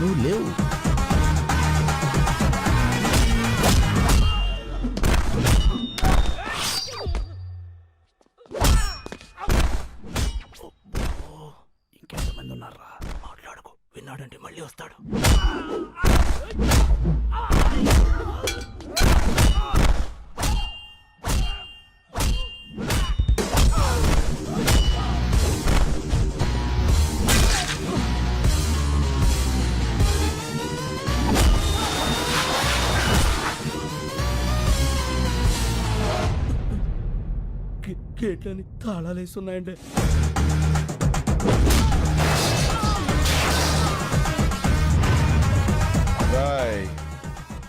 నువ్వు లేవు. ఇంకెంతమంది ఉన్నారా? మాట్లాడుకో, విన్నాడంటే మళ్ళీ వస్తాడు. గేట్లని తాళాలు వేస్తున్నాయండి.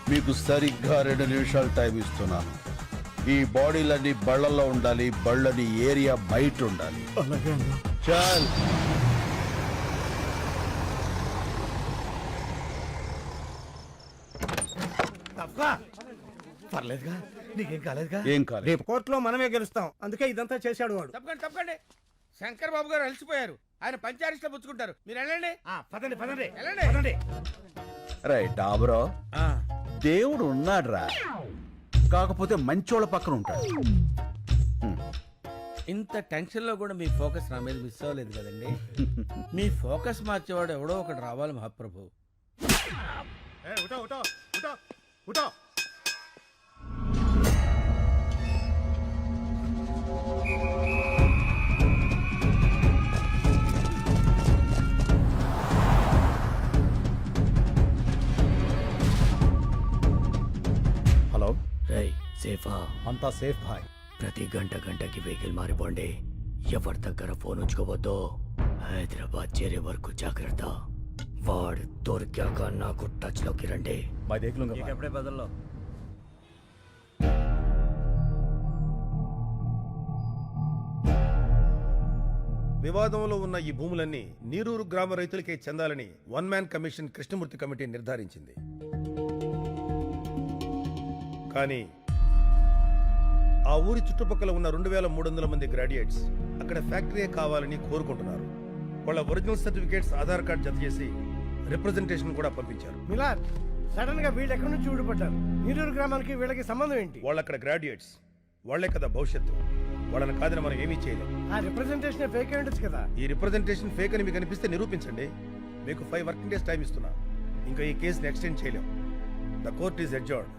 మీకు సరిగ్గా 2 నిమిషాలు టైం ఇస్తున్నాను. ఈ బాడీలన్నీ బళ్ళల్లో ఉండాలి, బళ్ళని ఏరియా బయట ఉండాలి. అలాగే అన్నా. చాల్. పర్లేదుగా, నీకేం కాలేదుగా? ఏం కాలేదు. రేపు కోర్టులో మనమే గెలుస్తాం, అందుకే ఇదంతా చేశాడు వాడు. తప్పకండి శంకర్ బాబు గారు అలసిపోయారు. ఆయన పంచారిస్ట్లో పుచ్చుకుంటారు. మీరు వెళ్ళండి. పదండి పదండి వెళ్ళండి. పదండి. రైట్ డాబరో, దేవుడు ఉన్నాడ్రా, కాకపోతే మంచోళ్ళ పక్కన ఉంటాడు. ఇంత టెన్షన్ లో కూడా మీ ఫోకస్ నా మీద మిస్ అవ్వలేదు కదండి. మీ ఫోకస్ మార్చేవాడు ఎవడో ఒకటి రావాలి మహాప్రభు. హలో, రేయ్ సేఫా? అంతా సేఫ్ భాయ్. ప్రతి గంటకి వెహికల్ మారిపోండి. ఎవరి దగ్గర ఫోన్ ఉంచుకోవద్దు. హైదరాబాద్ చేరే వరకు జాగ్రత్త. వాడు దొరికాక నాకు టచ్ లోకి రండి. ఎప్పుడే బదుల్లో వివాదంలో ఉన్న ఈ భూములన్నీ నీరూరు గ్రామ రైతులకే చెందాలని 1 మ్యాన్ కమిషన్ కృష్ణమూర్తి కమిటీ నిర్ధారించింది. కానీ ఆ ఊరి చుట్టుపక్కల ఉన్న 2300 మంది గ్రాడ్యుయేట్స్ అక్కడ ఫ్యాక్టరీ కావాలని కోరుకుంటున్నారు. వాళ్ళ ఒరిజినల్ సర్టిఫికేట్స్, ఆధార్ కార్డ్ జత చేసి రిప్రజెంటేషన్ కూడా పంపించారు. మిలాద్, సడన్ గా వీళ్ళు ఎక్కడి నుంచి ఊడిపడ్డారు? నీరూరు గ్రామానికి వీళ్ళకి సంబంధం ఏంటి? వాళ్ళు అక్కడ గ్రాడ్యుయేట్స్, వాళ్లే కదా భవిష్యత్తు. వాళ్ళని కాదని మనం ఏమీ చేయలేం. ఆ రిప్రజెంటేషన్ ఫేక్ అయి ఉండొచ్చు కదా. ఈ రిప్రజెంటేషన్ ఫేక్ అని మీకు అనిపిస్తే నిరూపించండి. మీకు 5 వర్కింగ్ డేస్ టైం ఇస్తున్నా. ఇంకా ఈ కేసుని ఎక్స్టెండ్ చేయలేం. The court is adjourned.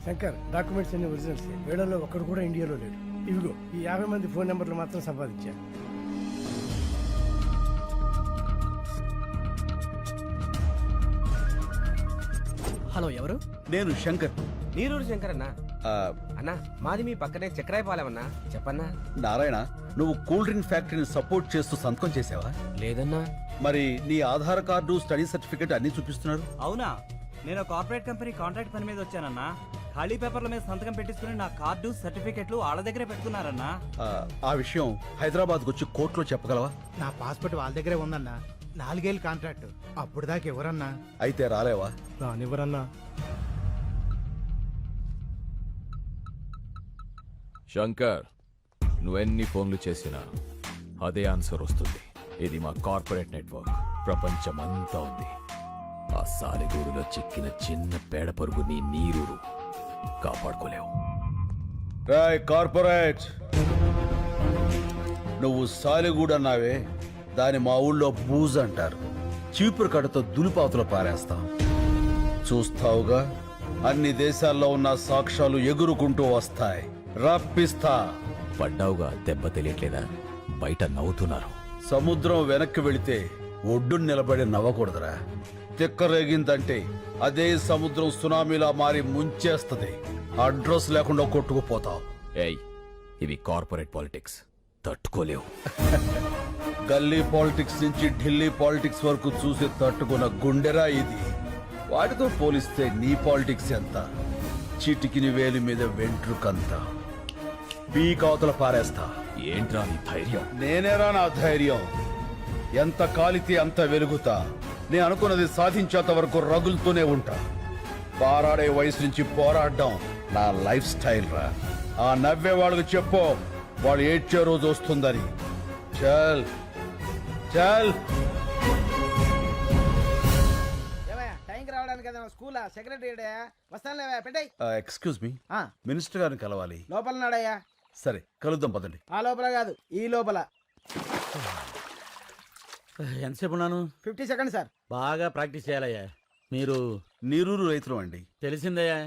Shankar, documents అన్ని ఒరిజినల్స్. వీళ్ళలో ఒక్కడు కూడా ఇండియాలో లేడు. ఇవిగో ఈ 50 మంది ఫోన్ నెంబర్లు మాత్రం సంపాదించారు. హలో, ఎవరు? నేను శంకర్. నీరూరు శంకర్ అన్నా. అన్నా, మాది మీ పక్కనే చక్రాయపాలెమన్నా. చెప్పన్నా. నారాయణ, నువ్వు కూల్ డ్రింక్ ఫ్యాక్టరీని సపోర్ట్ చేస్తూ సంతకం చేసావా? లేదన్నా. మరి నీ ఆధార్ కార్డు, స్టడీ సర్టిఫికేట్ అన్ని చూపిస్తున్నారు. అవునా? నేను కార్పొరేట్ కంపెనీ కాంట్రాక్ట్ పని మీద వచ్చానన్నా. ఖాళీ పేపర్ల మీద సంతకం పెట్టించుకుని నా కార్డు, సర్టిఫికెట్లు వాళ్ళ దగ్గరే పెట్టుకున్నారన్నా. ఆ విషయం హైదరాబాద్కు వచ్చి కోర్టులో చెప్పగలవా? నా పాస్పోర్ట్ వాళ్ళ దగ్గరే ఉందన్నా. 4 ఏళ్ళ కాంట్రాక్ట్. అప్పుడు దాకా ఎవరన్నా? అయితే రాలేవా? రానివ్వరన్నా. శంకర్, నువ్వెన్ని ఫోన్లు చేసినా అదే ఆన్సర్ వస్తుంది. ఇది మా కార్పొరేట్ నెట్వర్క్. ప్రపంచమంతా ఉంది. ఆ సాలిగూడులో చిక్కిన చిన్న పేడ పరుగు నీ నీరూరు కాపాడుకోలేవు. కార్పొరేట్, నువ్వు సాలిగూడు అన్నావే, దాని మా ఊళ్ళో బూజ్ అంటారు. చీపురు కడతో దులిపాతులు పారేస్తాం. చూస్తావుగా, అన్ని దేశాల్లో ఉన్న సాక్ష్యాలు ఎగురుకుంటూ వస్తాయి. రప్పిస్తా. పడ్డావుగా, దెబ్బ తెలియట్లేదా? బయట నవ్వుతున్నారు. సముద్రం వెనక్కి వెళితే ఒడ్డును నిలబడి నవ్వకూడదురా. తిక్కరేగిందంటే అదే సముద్రం సునామీలా మారి ముంచేస్తది. అడ్రస్ లేకుండా కొట్టుకుపోతావు. ఏయ్, ఇవి కార్పొరేట్ పాలిటిక్స్, తట్టుకోలేవు. గల్లీ పాలిటిక్స్ నుంచి ఢిల్లీ పాలిటిక్స్ వరకు చూసి తట్టుకున్న గుండెరా ఇది. వాటితో పోలిస్తే నీ పాలిటిక్స్ ఎంత? చిటికిని వేలి మీద వెంట్రుకంత. పీకావతల పారేస్తా. ఏంట్రా నీ ధైర్యం? నేనేరా నా ధైర్యం. ఎంత కాలితే అంత వెలుగుతా. నేను అనుకున్నది సాధించేంత వరకు రగులుతూనే ఉంటా. పారాడే వయసు నుంచి పోరాడడం నా లైఫ్ స్టైల్ రా. ఆ నవ్వే వాళ్ళకు చెప్పు, వాళ్ళు ఏడ్చే రోజు వస్తుందని. చల్ చల్. టైంకి రావడానికి కదా స్కూల్ సెక్రటరీ వస్తానులేవా పెట్టాయి. ఎక్స్క్యూజ్ మీ, మినిస్టర్ గారిని కలవాలి. లోపల నాడయ్యా. సరే కలుద్దాం పదండి. ఆ లోపల కాదు ఈ లోపల. ఎంతసేపు ఉన్నాను? 50 సెకండ్స్ సార్. బాగా ప్రాక్టీస్ చేయాలయ్యా. మీరు నీరూరు రైతులు అండి. తెలిసిందయ్యా,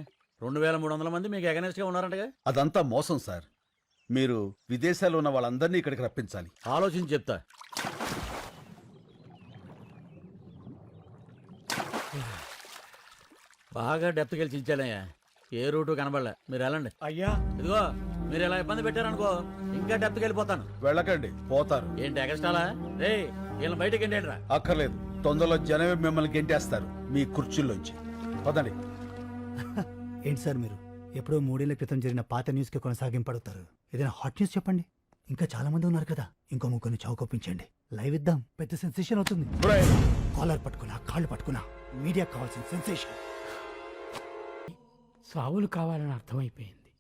2300 మంది మీకు అగనెస్ట్ గా ఉన్నారంటగా. అదంతా మోసం సార్. మీరు విదేశాల్లో ఉన్న వాళ్ళందరినీ ఇక్కడికి రప్పించాలి. ఆలోచించి చెప్తా. బాగా డెప్త్ గెలిచి ఇచ్చానయ్యా. ఏ రూటు కనబడలే. మీరు వెళ్ళండి. అయ్యా ఇదిగో మీరు ఇలా ఇబ్బంది పెట్టారనుకో ఇంకా డెప్త్ వెళ్ళిపోతాను. వెళ్ళకండి, పోతారు. ఏంటి ఎగస్టాలా? రే వీళ్ళని బయటకి ఎండేట్రా. అక్కర్లేదు, తొందరలో జనమే మిమ్మల్ని గెంటేస్తారు మీ కుర్చీల్లోంచి. పదండి. ఏంటి సార్ మీరు ఎప్పుడో 3 ఏళ్ల క్రితం జరిగిన పాత న్యూస్ కి కొనసాగింపడుతారు? ఏదైనా హాట్ న్యూస్ చెప్పండి. ఇంకా చాలా మంది ఉన్నారు కదా, ఇంకో ముగ్గురిని చౌకొప్పించండి. లైవ్ ఇద్దాం, పెద్ద సెన్సేషన్ అవుతుంది. కాలర్ పట్టుకున్నా కాళ్ళు పట్టుకున్నా మీడియా కావాల్సిన సెన్సేషన్. సావులు కావాలని అర్థమైపోయింది.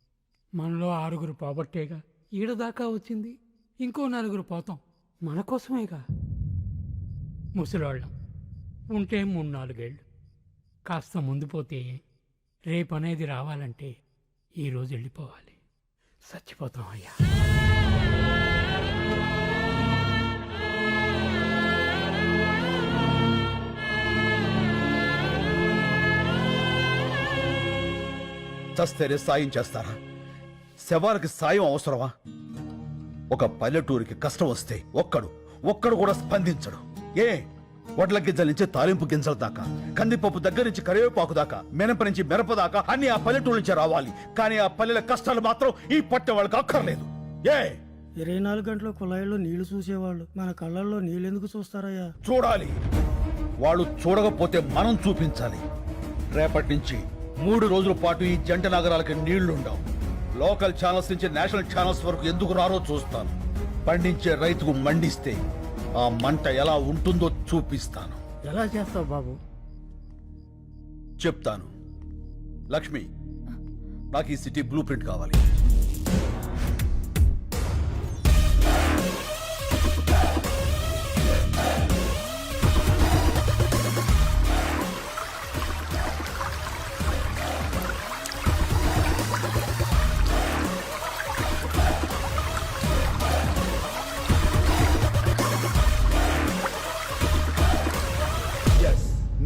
మనలో 6 పోబట్టేగా ఈడదాకా వచ్చింది. ఇంకో 4 పోతాం, మన కోసమేగా. ముసలోళ్ళం ఉంటే 3-4 ఏళ్ళు. కాస్త ముందు పోతే రేపు అనేది రావాలంటే ఈరోజు వెళ్ళిపోవాలి. చచ్చిపోతాం అయ్యా. చస్తేనే సాయం చేస్తారా? శవాలకి సాయం అవసరమా? ఒక పల్లెటూరికి కష్టం వస్తే ఒక్కడు కూడా స్పందించడు. ఏ వడ్ల గింజల నుంచి తాలింపు గింజల దాకా, కందిపప్పు దగ్గర నుంచి కరివేపాకు దాకా, మినప నుంచి మిరప దాకా అన్ని ఆ పల్లెటూరు నుంచి రావాలి. కానీ ఆ పల్లెల కష్టాలు మాత్రం ఈ పట్టె వాళ్ళకి అక్కర్లేదు. ఏ 24 గంటల కుళాయిలో నీళ్లు చూసేవాళ్ళు మన కళ్ళల్లో నీళ్ళు ఎందుకు చూస్తారయ్యా? చూడాలి. వాళ్ళు చూడకపోతే మనం చూపించాలి. రేపటి నుంచి 3 రోజుల పాటు ఈ జంట నగరాలకి నీళ్లుండవు. లోకల్ ఛానల్స్ నుంచి నేషనల్ ఛానల్స్ వరకు ఎందుకు రారో చూస్తాను. పండించే రైతుకు మండిస్తే ఆ మంట ఎలా ఉంటుందో చూపిస్తాను. ఎలా చేస్తావు బాబు? చెప్తాను. లక్ష్మి, నాకు ఈ సిటీ బ్లూ ప్రింట్ కావాలి.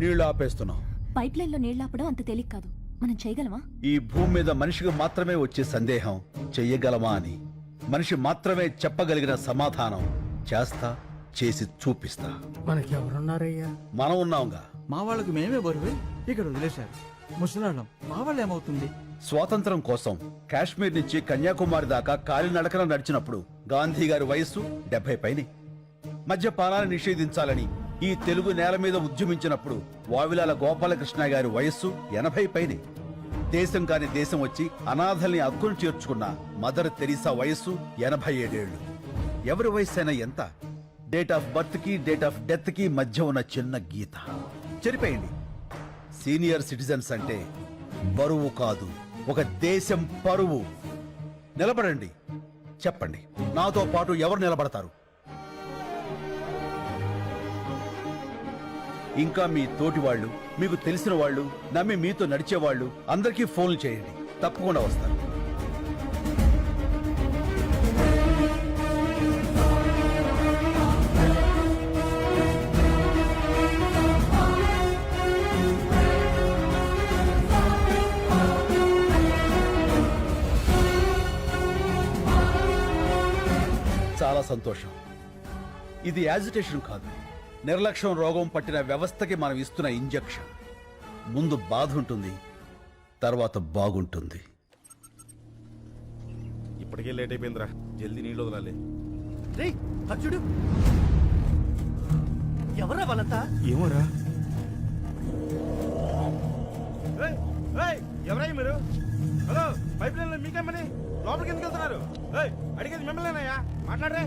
నీళ్లు ఆపేస్తున్నాం. పైప్ లైన్ లో నీళ్లాపడం అంత తేలిక కాదు. మనం చేయగలమా? ఈ భూమి మీద మనిషికి మాత్రమే వచ్చే సందేహం చెయ్యగలమా అని. మనిషి మాత్రమే చెప్పగలిగిన సమాధానం చేస్తా, చేసి చూపిస్తా. మనకి ఎవరున్నారయ్యా? మనం ఉన్నాంగా. మా వాళ్ళకి మేమే బరువే ఇక్కడ వదిలేశారు. ముసలాళ్ళం మా వాళ్ళు ఏమవుతుంది? స్వాతంత్రం కోసం కాశ్మీర్ నుంచి కన్యాకుమారి దాకా కాలినడకన నడిచినప్పుడు గాంధీ గారి వయస్సు 70 పైనే. మద్యపానాన్ని నిషేధించాలని ఈ తెలుగు నేల మీద ఉద్యమించినప్పుడు వావిలాల గోపాలకృష్ణ గారి వయస్సు 80 పైనే. దేశం కాని దేశం వచ్చి అనాథల్ని అక్కును చేర్చుకున్న మదర్ తెరీసా వయస్సు 87 ఏళ్లు. ఎవరి వయస్సు అయినా ఎంత? డేట్ ఆఫ్ బర్త్ కి డేట్ ఆఫ్ డెత్ కి మధ్య ఉన్న చిన్న గీత చెరిపేయండి. సీనియర్ సిటిజన్స్ అంటే బరువు కాదు, ఒక దేశం పరువు. నిలబడండి, చెప్పండి, నాతో పాటు ఎవరు నిలబడతారు? ఇంకా మీ తోటి వాళ్ళు, మీకు తెలిసిన వాళ్ళు, నమ్మి మీతో నడిచేవాళ్ళు అందరికీ ఫోన్లు చేయండి. తప్పకుండా వస్తారు. చాలా సంతోషం. ఇది యాజిటేషన్ కాదు, నిర్లక్ష్యం రోగం పట్టిన వ్యవస్థకి మనం ఇస్తున్న ఇంజెక్షన్. ముందు బాధ ఉంటుంది, తర్వాత బాగుంటుంది. ఇప్పటికే లేట్ అయిపోయిందిరా, జల్దీ నీళ్ళు వదలాలి. చూడు ఎవరా వాళ్ళంతా? ఏమోరా. ఎవరై మీరు? హలో, పైప్ లైన్ లో మీకేమని లోపలికి ఎందుకు వెళ్తున్నారు? అడిగేది మిమ్మల్నేనయ్యా, మాట్లాడరే.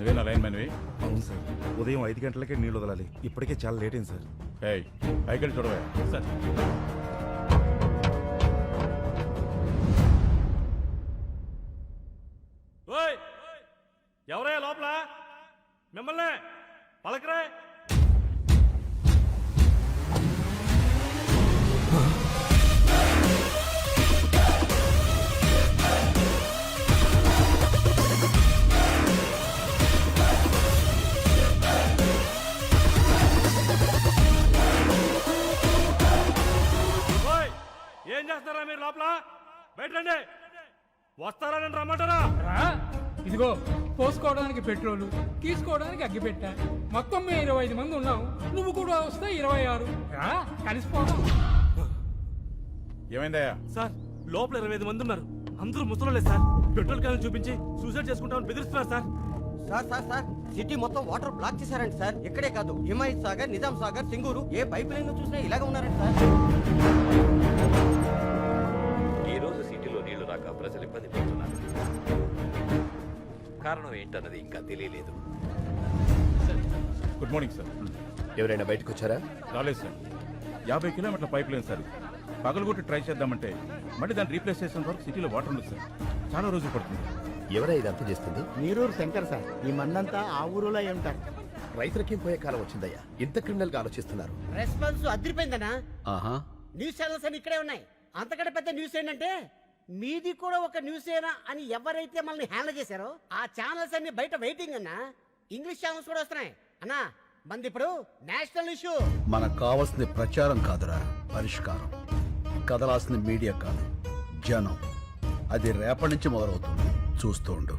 నువ్వేనా లైన్ మ్యాన్వి? అవును సార్, ఉదయం 5 గంటలకే నీళ్ళు వదలాలి. ఇప్పటికే చాలా లేట్ అయింది సార్. ఏయ్, పైకి వెళ్ళి చూడవే. సార్ ఎవరయ్యా లోపల? మిమ్మల్ని పలకరే. ఏం చేస్తారా మీరు లోపల? బయట రండి. వస్తారా రమ్మంటారా? ఇదిగో పోసుకోవడానికి పెట్రోలు, తీసుకోవడానికి అగ్గిపెట్ట. మొత్తం మేము 25 మంది ఉన్నాం. నువ్వు కూడా వస్తే 26. రా, కలిసిపోదాం. ఏమైందయ్యా? సార్ లోపల 25 మంది ఉన్నారు. అందరూ ముసలోళ్ళే సార్. పెట్రోల్ క్యాన్ చూపించి సూసైడ్ చేసుకుంటామని బెదిరిస్తున్నారు sir. Sir sir sir city మొత్తం వాటర్ బ్లాక్ చేశారండి సార్. ఇక్కడే కాదు, హిమాయత్ సాగర్, నిజాం సాగర్, సింగూరు, ఏ పైప్ లైన్ చూసినా ఇలాగే ఉన్నారండి సార్. ఈ రోజు సిటీలో నీళ్లు రాక ప్రజలు ఇబ్బంది పడుతున్నారు. కారణం ఏంటన్నది ఇంకా తెలియలేదు. Good morning sir. ఎవరైనా బయటకు వచ్చారా? రాలేదు సార్. 50 కిలోమీటర్ల పైప్ లైన్ సార్. పగలగొట్టి ట్రై చేద్దామంటే మళ్ళీ దాన్ని రీప్లేస్ చేసిన వరకు సిటీలో వాటర్ ఉండదు సార్. చాలా రోజులు పడుతుంది. ఎవరై ఇదంతా చేస్తుంది? నీరూరు శంకర్ సార్. ఈ మందంతా ఆ ఊరులో ఉంటారు. రైతులకేం పోయే కాలం వచ్చిందయ్యా. ఇంత క్రిమినల్ గా ఆలోచిస్తున్నారు. రెస్పాన్స్ అదిరిపోయిందనా? ఆహా, న్యూస్ ఛానల్స్ అన్ని ఇక్కడే ఉన్నాయి. అంతకంటే పెద్ద న్యూస్ ఏంటంటే మీది కూడా ఒక న్యూస్ ఏనా అని ఎవరైతే మనల్ని హ్యాండిల్ చేశారో ఆ ఛానల్స్ అన్ని బయట వెయిటింగ్ అన్నా. ఇంగ్లీష్ ఛానల్స్ కూడా వస్తున్నాయి అన్నా. మంది ఇప్పుడు నేషనల్ ఇష్యూ. మనకు కావాల్సింది ప్రచారం కాదురా, పరిష్కారం. కదలాల్సింది మీడియా కాదు, జనం. అది రేపటి నుంచి మొదలవుతుంది. చూస్తూ ఉండు.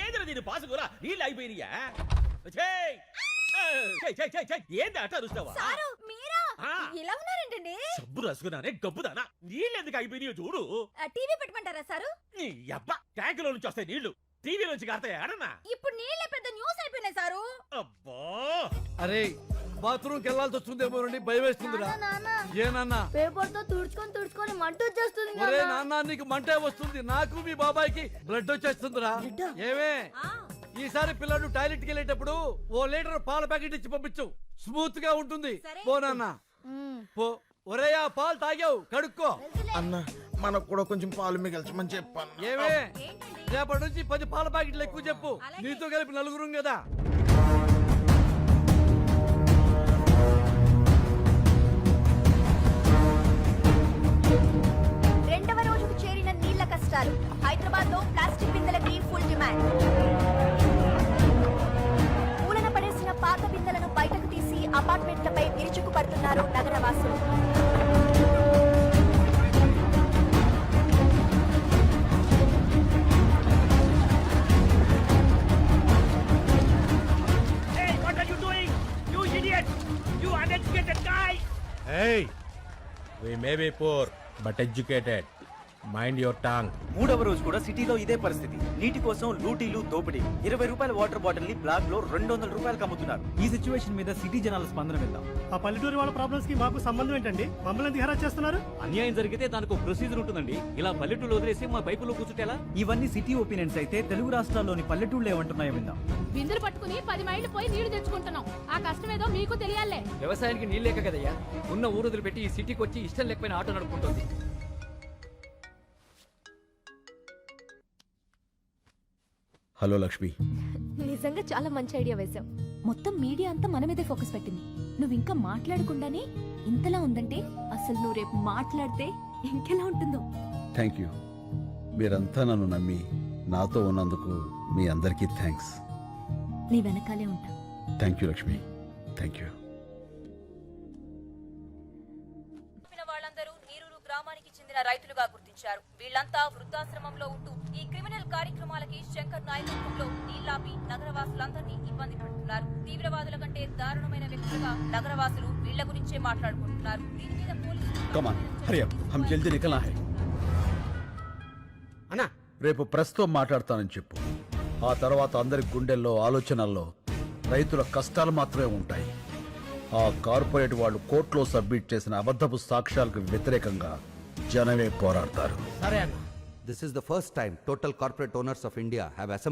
ఏంద్ర దీని పాసుకురా? నీళ్ళు అయిపోయినాయా? ఏంది అట్ట అరుస్తావా? ఇలా ఉన్నారేంటండి? సబ్బు రసుకున్నానే గబ్బుదానా. నీళ్ళు ఎందుకు అయిపోయినాయో చూడు. టీవీ పెట్టమంటారా సారు? నీ అబ్బా, ట్యాంకులో నుంచి వస్తాయి నీళ్లు, టీవీ నుంచి కాస్తాయి ఆడన్నా. ఇప్పుడు నీళ్ళే పెద్ద న్యూస్ అయిపోయినాయి సారు. అబ్బా, అరే బాత్రూమ్కి వెళ్ళాల్సి వస్తుందేమోనండి, భయం వేస్తుందిరా. ఏనన్నా? పేపర్ తో తుడుచుకొని మంట వచ్చేస్తుంది. ఒరే నాన్న, నీకు మంటే వస్తుంది, నాకు మీ బాబాయ్కి బ్లడ్ వచ్చేస్తుందిరా. ఏమే, ఈసారి పిల్లడు టాయిలెట్కి వెళ్ళేటప్పుడు 1 లీటర్ పాల ప్యాకెట్ ఇచ్చి పంపించు, స్మూత్ గా ఉంటుంది. పో నాన్న పో. ఒరే ఆ పాలు తాగావు, కడుక్కో. అన్న మనకు కూడా కొంచెం పాలు మిగల్చమని చెప్పాను. ఏమే, రేపటి నుంచి 10 పాల ప్యాకెట్లు ఎక్కువ చెప్పు. నీతో కలిపి 4 కదా. రెండవ రోజుకు చేరిన నీళ్ల కష్టాలు. హైదరాబాద్ లో ప్లాస్టిక్ బిందెలకి ఫుల్ డిమాండ్. మూలన పడేసిన పాత బిందెలను బయటకు తీసి అపార్ట్మెంట్లపై విరుచుకు పడుతున్నారు నగరవాసులు. Hey, we may be poor, but educated. Mind your Tang. 3వ రోజు కూడా సిటీలో ఇదే పరిస్థితి. నీటి కోసం లూటీలు, దోపిడీ. 20 రూపాయల వాటర్ బాటిల్ ని బ్లాక్ లో 200 రూపాయలకు అమ్ముతున్నారు. ఈ సిచ్యువేషన్ మీద సిటీ జనాల స్పందన విందాం. ఆ పల్లెటూరు వాళ్ళ ప్రాబ్లమ్స్ కి మాకు సంబంధం ఏంటండి? మమ్మల్ని ఎందుకు హెరాస్ చేస్తున్నారు? అన్యాయం జరిగితే దానికి ఒక ప్రొసీజర్ ఉంటుందండి. ఇలా పల్లెటూరు వదిలేసి మా పైపులో కూర్చుంటేలా? ఇవన్నీ సిటీ ఒపీనియన్స్ అయితే తెలుగు రాష్ట్రాల్లోని పల్లెటూళ్ళు ఏమంటున్నాయో విందాం. బిందెలు పట్టుకుని 10 మైళ్ళు పోయి నీళ్లు తెచ్చుకుంటున్నాం. ఆ కష్టమేదో మీకు తెలియాలే. వ్యవసాయానికి నీళ్ళు లేక కదయ్యా ఉన్న ఊరుదులు పెట్టి ఈ సిటీకి వచ్చి ఇష్టం లేకపోయిన ఆటో నడుపుకుంటుంది. హలో లక్ష్మి. నిజంగా చాలా మంచి ఐడియా వేశావు. మొత్తం మీడియా అంతా మన మీదే ఫోకస్ పెట్టింది. నువ్వు ఇంకా మాట్లాడకుండానే ఇంతలా ఉందంటే అసలు నువ్వు రేపు మాట్లాడితే ఇంకెలా ఉంటుందో. Thank you. మీరంతా నన్ను నమ్మి నాతో ఉన్నందుకు మీ అందరికీ థ్యాంక్స్. నీ వెనకాలే ఉంటా. Thank you Lakshmi, thank you. వాళ్ళందరూ నీరూరు గ్రామానికి చెందిన రైతులుగా గుర్తించారు. వీళ్ళంతా వృద్ధాశ్రమంలో ఉంటూ ఈ క్రిమినల్ కార్యక్రమాలకి శంకర్ నాయకత్వంలో నీళ్లాపి నగరవాసులందరినీ ఇబ్బంది పెడుతున్నారు. తీవ్రవాదుల కంటే దారుణమైన వ్యక్తులుగా నగరవాసులు వీళ్ల గురించే మాట్లాడుకుంటున్నారు. దీని మీద పోలీసులు అన్నా రేపు ప్రస్తుతం మాట్లాడతానని చెప్పు. ఆ తర్వాత అందరి గుండెల్లో ఆలోచనల్లో రైతుల కష్టాలు మాత్రమే ఉంటాయి. ఆ కార్పొరేట్ వాళ్ళు కోర్టులో సబ్మిట్ చేసిన అబద్ధపు సాక్ష్యాలకు వ్యతిరేకంగా జనమే పోరాడతారు. సరే అన్న. This is the first time total corporate owners of India have assembled